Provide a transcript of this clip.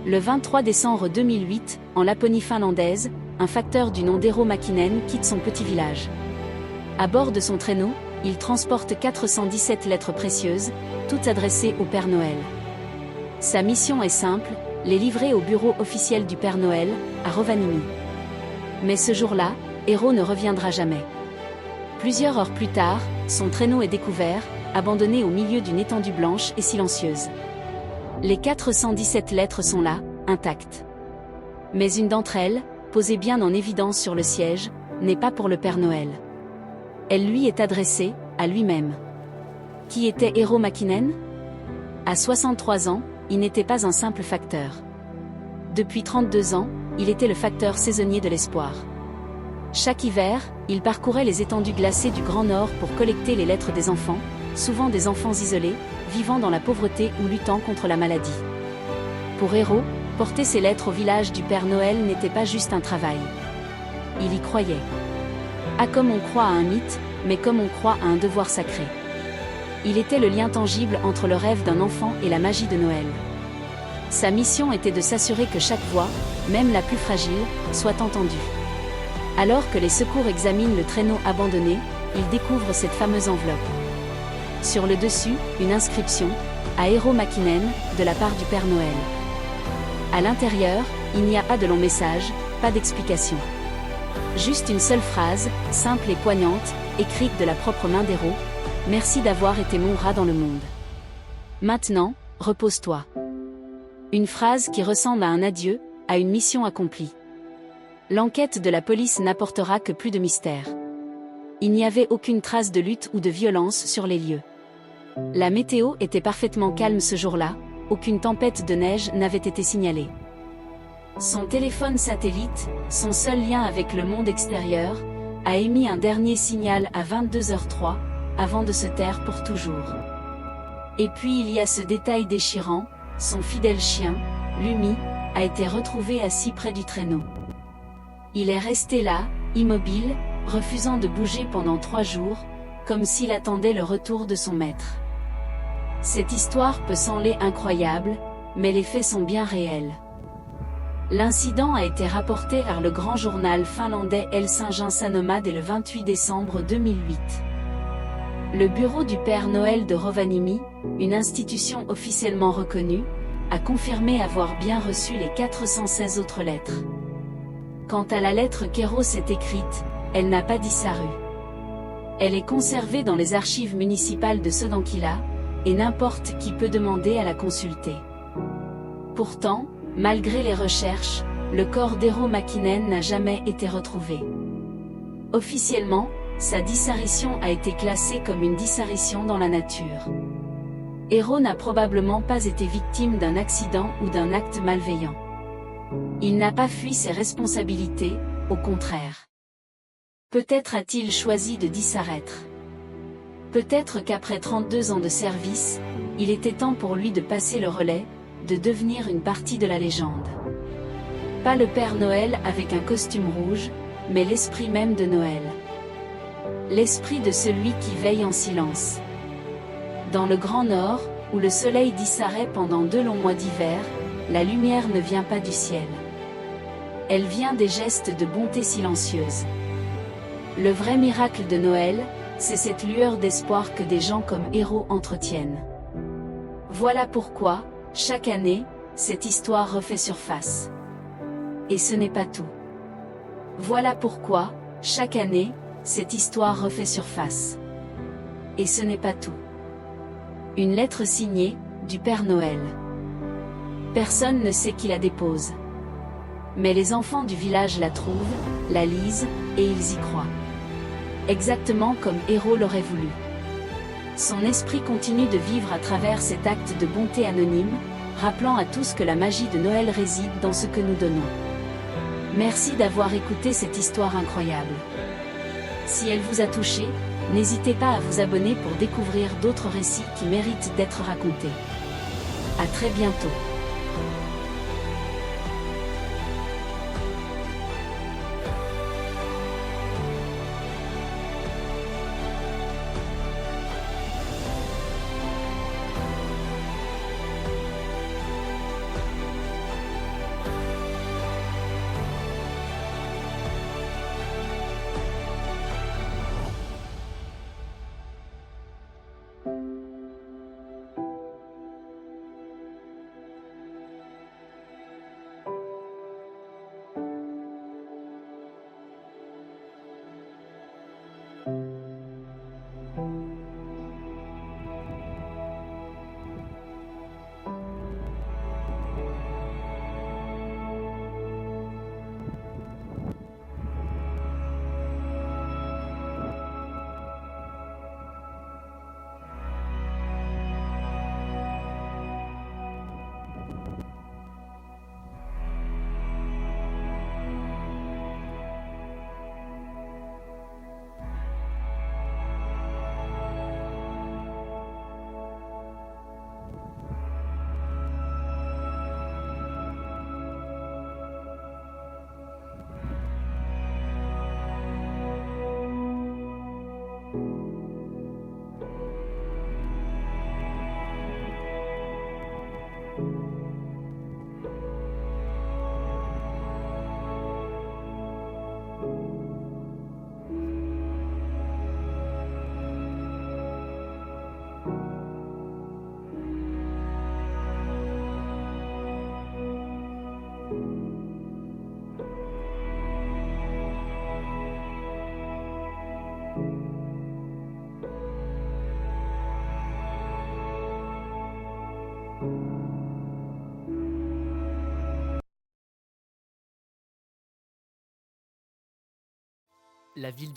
Le 23 décembre 2008, en Laponie finlandaise, un facteur du nom d'Eero Mäkinen quitte son petit village. À bord de son traîneau, il transporte 417 lettres précieuses, toutes adressées au Père Noël. Sa mission est simple, les livrer au bureau officiel du Père Noël, à Rovaniemi. Mais ce jour-là, Eero ne reviendra jamais. Plusieurs heures plus tard, son traîneau est découvert, abandonné au milieu d'une étendue blanche et silencieuse. Les 417 lettres sont là, intactes. Mais une d'entre elles, posée bien en évidence sur le siège, n'est pas pour le Père Noël. Elle lui est adressée, à lui-même. Qui était Eero Mäkinen ? À 63 ans, il n'était pas un simple facteur. Depuis 32 ans, il était le facteur saisonnier de l'espoir. Chaque hiver, il parcourait les étendues glacées du Grand Nord pour collecter les lettres des enfants, souvent des enfants isolés, vivant dans la pauvreté ou luttant contre la maladie. Pour Eero, porter ses lettres au village du Père Noël n'était pas juste un travail. Il y croyait. Comme on croit à un mythe, mais comme on croit à un devoir sacré. Il était le lien tangible entre le rêve d'un enfant et la magie de Noël. Sa mission était de s'assurer que chaque voix, même la plus fragile, soit entendue. Alors que les secours examinent le traîneau abandonné, ils découvrent cette fameuse enveloppe. Sur le dessus, une inscription, à Eero Mäkinen, de la part du Père Noël. À l'intérieur, il n'y a pas de long message, pas d'explication. Juste une seule phrase, simple et poignante, écrite de la propre main d'Eero. « Merci d'avoir été mon rat dans le monde. Maintenant, repose-toi. » Une phrase qui ressemble à un adieu, à une mission accomplie. L'enquête de la police n'apportera que plus de mystère. Il n'y avait aucune trace de lutte ou de violence sur les lieux. La météo était parfaitement calme ce jour-là, aucune tempête de neige n'avait été signalée. Son téléphone satellite, son seul lien avec le monde extérieur, a émis un dernier signal à 22h03, avant de se taire pour toujours. Et puis il y a ce détail déchirant, son fidèle chien, Lumi, a été retrouvé assis près du traîneau. Il est resté là, immobile, refusant de bouger pendant 3 jours, comme s'il attendait le retour de son maître. Cette histoire peut sembler incroyable, mais les faits sont bien réels. L'incident a été rapporté par le grand journal finlandais Helsingin Sanomat dès le 28 décembre 2008. Le bureau du Père Noël de Rovaniemi, une institution officiellement reconnue, a confirmé avoir bien reçu les 416 autres lettres. Quant à la lettre qu'Eero s'est écrite, elle n'a pas disparu. Elle est conservée dans les archives municipales de Sodankylä, et n'importe qui peut demander à la consulter. Pourtant, malgré les recherches, le corps d'Eero Mäkinen n'a jamais été retrouvé. Officiellement, sa disparition a été classée comme une disparition dans la nature. Eero n'a probablement pas été victime d'un accident ou d'un acte malveillant. Il n'a pas fui ses responsabilités, au contraire. Peut-être a-t-il choisi de disparaître. Peut-être qu'après 32 ans de service, il était temps pour lui de passer le relais, de devenir une partie de la légende. Pas le Père Noël avec un costume rouge, mais l'esprit même de Noël. L'esprit de celui qui veille en silence. Dans le Grand Nord, où le soleil disparaît pendant 2 longs mois d'hiver, la lumière ne vient pas du ciel. Elle vient des gestes de bonté silencieuse. Le vrai miracle de Noël, c'est cette lueur d'espoir que des gens comme Eero entretiennent. Voilà pourquoi, chaque année, cette histoire refait surface. Et ce n'est pas tout. Voilà pourquoi, chaque année, cette histoire refait surface. Et ce n'est pas tout. Une lettre signée, du Père Noël. Personne ne sait qui la dépose. Mais les enfants du village la trouvent, la lisent, et ils y croient. Exactement comme Eero l'aurait voulu. Son esprit continue de vivre à travers cet acte de bonté anonyme, rappelant à tous que la magie de Noël réside dans ce que nous donnons. Merci d'avoir écouté cette histoire incroyable. Si elle vous a touché, n'hésitez pas à vous abonner pour découvrir d'autres récits qui méritent d'être racontés. À très bientôt. La ville de